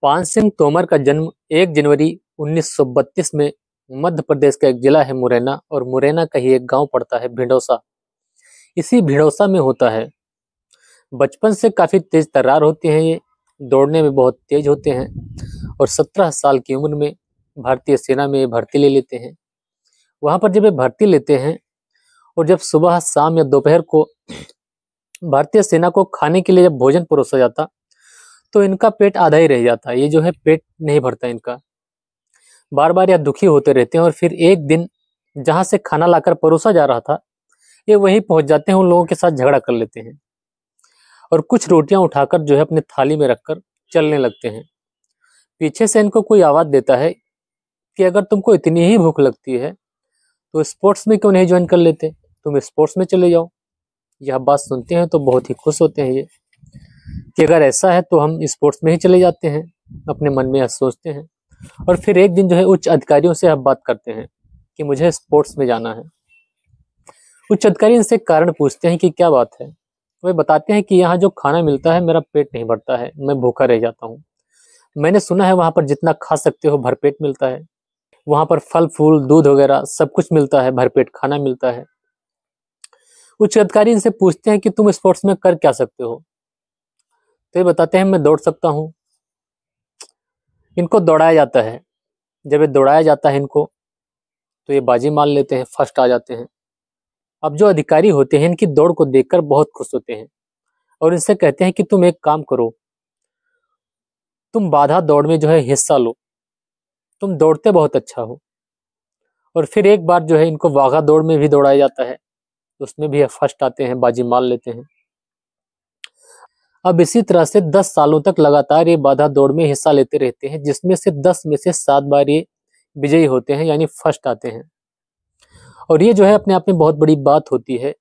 पान सिंह तोमर का जन्म 1 जनवरी 1932 में मध्य प्रदेश का एक जिला है मुरैना, और मुरैना का ही एक गांव पड़ता है भिंडौसा। इसी भिंडौसा में होता है। बचपन से काफी तेज तर्रार होते हैं ये, दौड़ने में बहुत तेज होते हैं और 17 साल की उम्र में भारतीय सेना में भर्ती ले लेते हैं। वहां पर जब ये भर्ती लेते हैं और जब सुबह शाम या दोपहर को भारतीय सेना को खाने के लिए जब भोजन परोसा जाता तो इनका पेट आधा ही रह जाता। ये जो है पेट नहीं भरता इनका, बार बार यह दुखी होते रहते हैं। और फिर एक दिन जहां से खाना लाकर परोसा जा रहा था, ये वहीं पहुंच जाते हैं, उन लोगों के साथ झगड़ा कर लेते हैं और कुछ रोटियां उठाकर जो है अपने थाली में रखकर चलने लगते हैं। पीछे से इनको कोई आवाज देता है कि अगर तुमको इतनी ही भूख लगती है तो स्पोर्ट्स में क्यों नहीं ज्वाइन कर लेते, तुम स्पोर्ट्स में चले जाओ। यह बात सुनते हैं तो बहुत ही खुश होते हैं ये कि अगर ऐसा है तो हम स्पोर्ट्स में ही चले जाते हैं, अपने मन में यह सोचते हैं। और फिर एक दिन जो है उच्च अधिकारियों से हम बात करते हैं कि मुझे स्पोर्ट्स में जाना है। उच्च अधिकारी इनसे कारण पूछते हैं कि क्या बात है। वे बताते हैं कि यहाँ जो खाना मिलता है मेरा पेट नहीं भरता है, मैं भूखा रह जाता हूँ। मैंने सुना है वहां पर जितना खा सकते हो भरपेट मिलता है, वहां पर फल फूल दूध वगैरह सब कुछ मिलता है, भरपेट खाना मिलता है। उच्च अधिकारी इनसे पूछते हैं कि तुम स्पोर्ट्स में कर क्या सकते हो, तो ये बताते हैं मैं दौड़ सकता हूँ। इनको दौड़ाया जाता है। जब ये दौड़ाया जाता है इनको, तो ये बाजी मान लेते हैं, फर्स्ट आ जाते हैं। अब जो अधिकारी होते हैं इनकी दौड़ को देखकर बहुत खुश होते हैं और इनसे कहते हैं कि तुम एक काम करो, तुम बाधा दौड़ में जो है हिस्सा लो, तुम दौड़ते बहुत अच्छा हो। और फिर एक बार जो है इनको वाघा दौड़ में भी दौड़ाया जाता है, उसमें भी ये फर्स्ट आते हैं, बाजी मान लेते हैं। अब इसी तरह से 10 सालों तक लगातार ये बाधा दौड़ में हिस्सा लेते रहते हैं, जिसमें से 10 में से 7 बार ये विजयी होते हैं, यानी फर्स्ट आते हैं। और ये जो है अपने आप में बहुत बड़ी बात होती है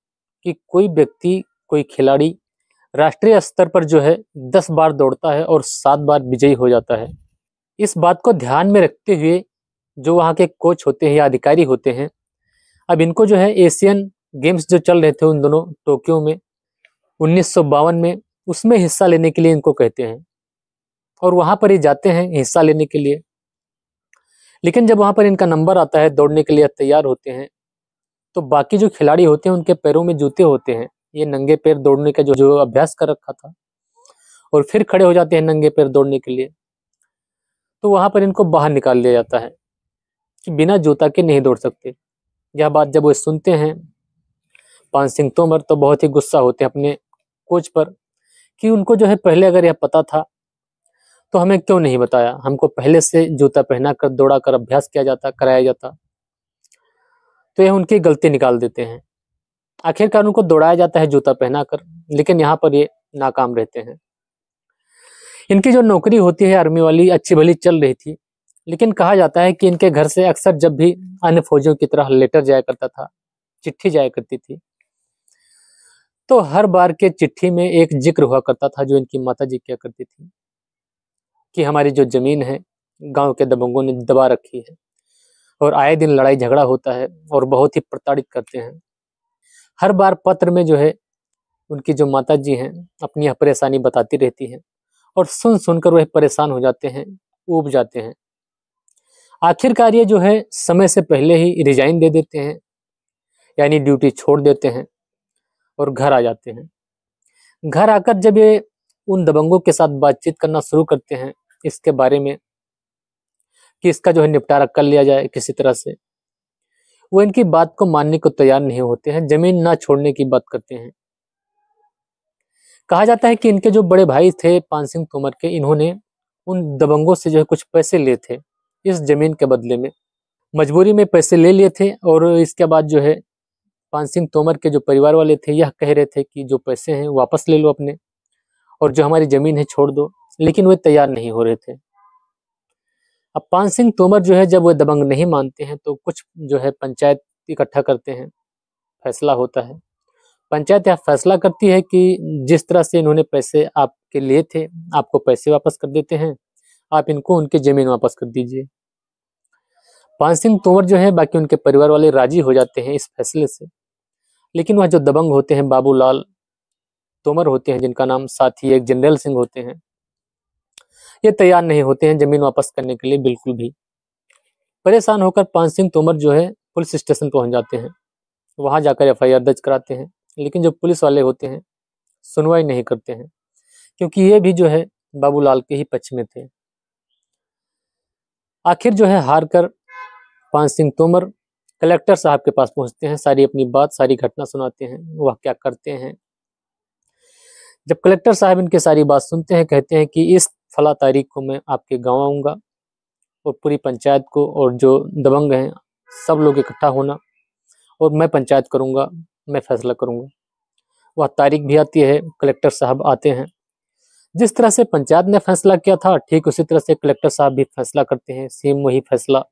कि कोई व्यक्ति, कोई खिलाड़ी राष्ट्रीय स्तर पर जो है 10 बार दौड़ता है और 7 बार विजयी हो जाता है। इस बात को ध्यान में रखते हुए जो वहाँ के कोच होते हैं या अधिकारी होते हैं, अब इनको जो है एशियन गेम्स जो चल रहे थे उन दोनों टोक्यो में 1952 में, उसमें हिस्सा लेने के लिए इनको कहते हैं और वहां पर ये जाते हैं हिस्सा लेने के लिए। लेकिन जब वहां पर इनका नंबर आता है, दौड़ने के लिए तैयार होते हैं, तो बाकी जो खिलाड़ी होते हैं उनके पैरों में जूते होते हैं। ये नंगे पैर दौड़ने का जो अभ्यास कर रखा था, और फिर खड़े हो जाते हैं नंगे पैर दौड़ने के लिए। तो वहां पर इनको बाहर निकाल दिया जाता है कि बिना जूता के नहीं दौड़ सकते। यह बात जब वो सुनते हैं पान सिंह तोमर, तो बहुत ही गुस्सा होते हैं अपने कोच पर कि उनको जो है पहले अगर यह पता था तो हमें क्यों नहीं बताया, हमको पहले से जूता पहना कर दौड़ा कर अभ्यास किया जाता, कराया जाता। तो यह उनकी गलती निकाल देते हैं। आखिरकार उनको दौड़ाया जाता है जूता पहनाकर, लेकिन यहाँ पर ये नाकाम रहते हैं। इनकी जो नौकरी होती है आर्मी वाली, अच्छी भली चल रही थी, लेकिन कहा जाता है कि इनके घर से अक्सर जब भी अन्य फौजियों की तरह लेटर जाया करता था, चिट्ठी जाया करती थी, तो हर बार के चिट्ठी में एक जिक्र हुआ करता था जो इनकी माता जी किया करती थी कि हमारी जो जमीन है गांव के दबंगों ने दबा रखी है और आए दिन लड़ाई झगड़ा होता है और बहुत ही प्रताड़ित करते हैं। हर बार पत्र में जो है उनकी जो माता जी हैं अपनी यह परेशानी बताती रहती हैं और सुन सुनकर वह परेशान हो जाते हैं, ऊब जाते हैं। आखिरकार ये जो है समय से पहले ही रिजाइन दे देते हैं, यानी ड्यूटी छोड़ देते हैं और घर आ जाते हैं। घर आकर जब ये उन दबंगों के साथ बातचीत करना शुरू करते हैं इसके बारे में कि इसका जो है निपटारा कर लिया जाए किसी तरह से, वो इनकी बात को मानने को तैयार नहीं होते हैं, जमीन ना छोड़ने की बात करते हैं। कहा जाता है कि इनके जो बड़े भाई थे पान सिंह तोमर के, इन्होंने उन दबंगों से जो है कुछ पैसे लिए थे इस जमीन के बदले में, मजबूरी में पैसे ले लिए थे। और इसके बाद जो है पान सिंह तोमर के जो परिवार वाले थे यह कह रहे थे कि जो पैसे हैं वापस ले लो अपने, और जो हमारी जमीन है छोड़ दो, लेकिन वे तैयार नहीं हो रहे थे। अब पान सिंह तोमर जो है जब वो दबंग नहीं मानते हैं तो कुछ जो है पंचायत इकट्ठा करते हैं, फैसला होता है। पंचायत यह फैसला करती है कि जिस तरह से इन्होंने पैसे आपके लिए थे, आपको पैसे वापस कर देते हैं, आप इनको उनकी जमीन वापस कर दीजिए। पान सिंह तोमर जो है बाकी उनके परिवार वाले राजी हो जाते हैं इस फैसले से, लेकिन वह जो दबंग होते हैं बाबूलाल तोमर होते हैं, जिनका नाम साथ ही एक जनरल सिंह होते हैं, ये तैयार नहीं होते हैं जमीन वापस करने के लिए बिल्कुल भी। परेशान होकर पान सिंह तोमर जो है पुलिस स्टेशन पहुंच जाते हैं। वहां जाकर एफआईआर दर्ज कराते हैं, लेकिन जो पुलिस वाले होते हैं सुनवाई नहीं करते हैं, क्योंकि ये भी जो है बाबूलाल के ही पक्ष में थे। आखिर जो है हार कर पान सिंह तोमर कलेक्टर साहब के पास पहुंचते हैं, सारी अपनी बात, सारी घटना सुनाते हैं, वह क्या करते हैं। जब कलेक्टर साहब इनके सारी बात सुनते हैं, कहते हैं कि इस फला तारीख को मैं आपके गांव आऊंगा और पूरी पंचायत को और जो दबंग हैं सब लोग इकट्ठा होना और मैं पंचायत करूंगा, मैं फैसला करूंगा। वह तारीख भी आती है, कलेक्टर साहब आते हैं। जिस तरह से पंचायत ने फैसला किया था ठीक उसी तरह से कलेक्टर साहब भी फैसला करते हैं, सेम वही फैसला।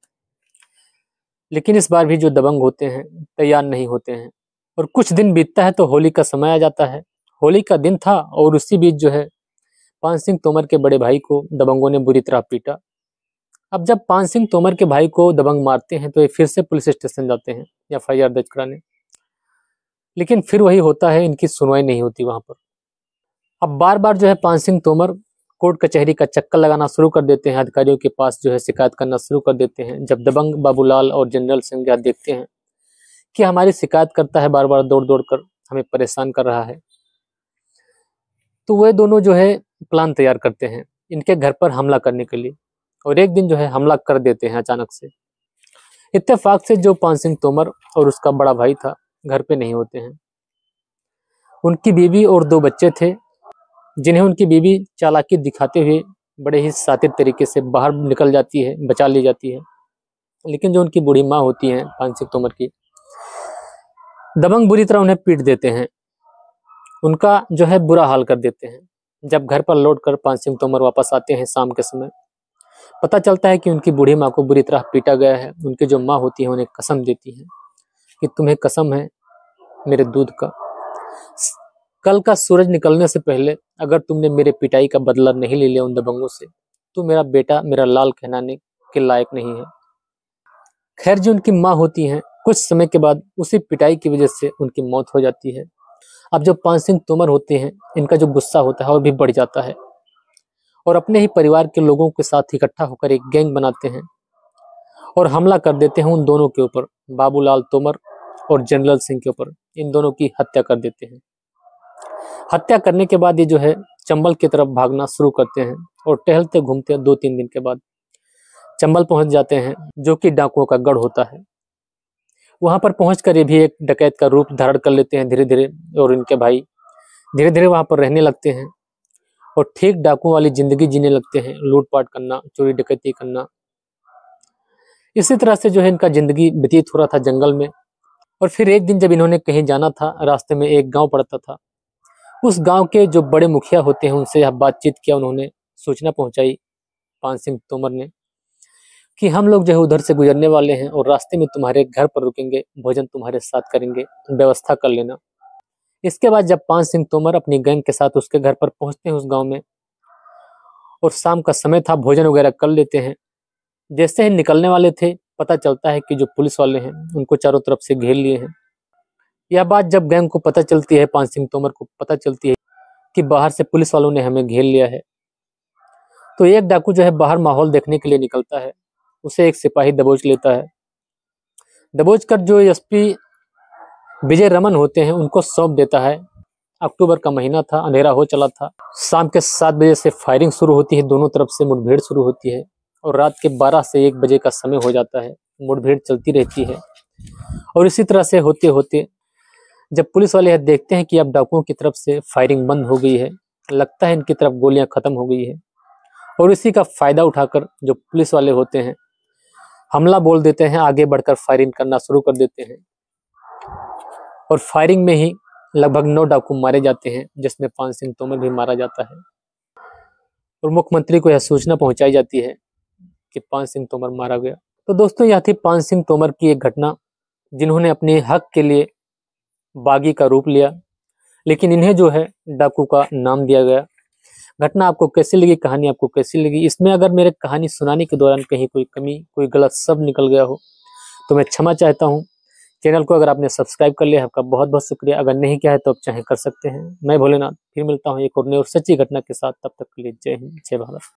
लेकिन इस बार भी जो दबंग होते हैं तैयार नहीं होते हैं और कुछ दिन बीतता है तो होली का समय आ जाता है। होली का दिन था और उसी बीच जो है पान सिंह तोमर के बड़े भाई को दबंगों ने बुरी तरह पीटा। अब जब पान सिंह तोमर के भाई को दबंग मारते हैं तो ये फिर से पुलिस स्टेशन जाते हैं एफआईआर दर्ज कराने, लेकिन फिर वही होता है, इनकी सुनवाई नहीं होती वहां पर। अब बार बार जो है पान सिंह तोमर कोर्ट कचहरी का चक्कर लगाना शुरू कर देते हैं, अधिकारियों के पास जो है शिकायत करना शुरू कर देते हैं। जब दबंग बाबूलाल और जनरल सिंह देखते हैं कि हमारी शिकायत करता है, बार बार दौड़ दौड़ कर हमें परेशान कर रहा है, तो वे दोनों जो है प्लान तैयार करते हैं इनके घर पर हमला करने के लिए, और एक दिन जो है हमला कर देते हैं अचानक से। इत्तेफाक से जो पान सिंह तोमर और उसका बड़ा भाई था घर पे नहीं होते हैं। उनकी बीवी और 2 बच्चे थे, जिन्हें उनकी बीवी चालाकी दिखाते हुए बड़े ही शातिर तरीके से बाहर निकल जाती है, बचा ली जाती है। लेकिन जो उनकी बूढ़ी माँ होती है पान सिंह तोमर की, दबंग बुरी तरह उन्हें पीट देते हैं, उनका जो है बुरा हाल कर देते हैं। जब घर पर लौटकर पान सिंह तोमर वापस आते हैं शाम के समय, पता चलता है कि उनकी बूढ़ी माँ को बुरी तरह पीटा गया है। उनकी जो माँ होती है उन्हें कसम देती है कि तुम्हें कसम है मेरे दूध का, कल का सूरज निकलने से पहले अगर तुमने मेरे पिटाई का बदला नहीं ले लिया उन दबंगों से, तो मेरा बेटा मेरा लाल कहलाने के लायक नहीं है। खैर जो उनकी माँ होती हैं कुछ समय के बाद उसी पिटाई की वजह से उनकी मौत हो जाती है। अब जो पान सिंह तोमर होते हैं इनका जो गुस्सा होता है वो भी बढ़ जाता है और अपने ही परिवार के लोगों के साथ इकट्ठा होकर एक गैंग बनाते हैं और हमला कर देते हैं उन दोनों के ऊपर, बाबूलाल तोमर और जनरल सिंह के ऊपर। इन दोनों की हत्या कर देते हैं। हत्या करने के बाद ये जो है चंबल की तरफ भागना शुरू करते हैं और टहलते घूमते 2-3 दिन के बाद चंबल पहुंच जाते हैं, जो कि डाकुओं का गढ़ होता है। वहां पर पहुंचकर ये भी एक डकैत का रूप धारण कर लेते हैं धीरे धीरे, और इनके भाई धीरे धीरे वहां पर रहने लगते हैं और ठीक डाकुओं वाली जिंदगी जीने लगते हैं, लूटपाट करना, चोरी डकैती करना। इसी तरह से जो है इनका जिंदगी व्यतीत हो रहा था जंगल में। और फिर एक दिन जब इन्होंने कहीं जाना था, रास्ते में एक गांव पड़ता था। उस गांव के जो बड़े मुखिया होते हैं उनसे यह बातचीत किया, उन्होंने सूचना पहुंचाई पान सिंह तोमर ने कि हम लोग जो है उधर से गुजरने वाले हैं और रास्ते में तुम्हारे घर पर रुकेंगे, भोजन तुम्हारे साथ करेंगे, व्यवस्था कर लेना। इसके बाद जब पान सिंह तोमर अपनी गैंग के साथ उसके घर पर पहुंचते हैं उस गांव में, और शाम का समय था, भोजन वगैरह कर लेते हैं। जैसे ही निकलने वाले थे पता चलता है कि जो पुलिस वाले हैं उनको चारों तरफ से घेर लिए हैं। यह बात जब गैंग को पता चलती है, पान सिंह तोमर को पता चलती है कि बाहर से पुलिस वालों ने हमें घेर लिया है, तो एक डाकू जो है बाहर माहौल देखने के लिए निकलता है। उसे एक सिपाही दबोच लेता है। दबोच कर जो एसपी विजय रमन होते हैं उनको सौंप देता है। अक्टूबर का महीना था, अंधेरा हो चला था। शाम के 7 बजे से फायरिंग शुरू होती है, दोनों तरफ से मुठभेड़ शुरू होती है और रात के 12 से 1 बजे का समय हो जाता है। मुठभेड़ चलती रहती है और इसी तरह से होते होते जब पुलिस वाले यह देखते हैं कि अब डाकुओं की तरफ से फायरिंग बंद हो गई है, लगता है इनकी तरफ गोलियां खत्म हो गई है, और इसी का फायदा उठाकर जो पुलिस वाले होते हैं हमला बोल देते हैं, आगे बढ़कर फायरिंग करना शुरू कर देते हैं। और फायरिंग में ही लगभग 9 डाकू मारे जाते हैं, जिसमें पान सिंह तोमर भी मारा जाता है। और मुख्यमंत्री को यह सूचना पहुंचाई जाती है कि पान सिंह तोमर मारा गया। तो दोस्तों यह थी पान सिंह तोमर की एक घटना, जिन्होंने अपने हक के लिए बागी का रूप लिया, लेकिन इन्हें जो है डाकू का नाम दिया गया। घटना आपको कैसी लगी, कहानी आपको कैसी लगी? इसमें अगर मेरे कहानी सुनाने के दौरान कहीं कोई कमी, कोई गलत शब्द निकल गया हो तो मैं क्षमा चाहता हूँ। चैनल को अगर आपने सब्सक्राइब कर लिया है आपका बहुत बहुत शुक्रिया, अगर नहीं किया है तो आप चाहे कर सकते हैं। मैं भोलेनाथ फिर मिलता हूँ एक और नई और सच्ची घटना के साथ, तब तक के लिए जय हिंद, जय भारत।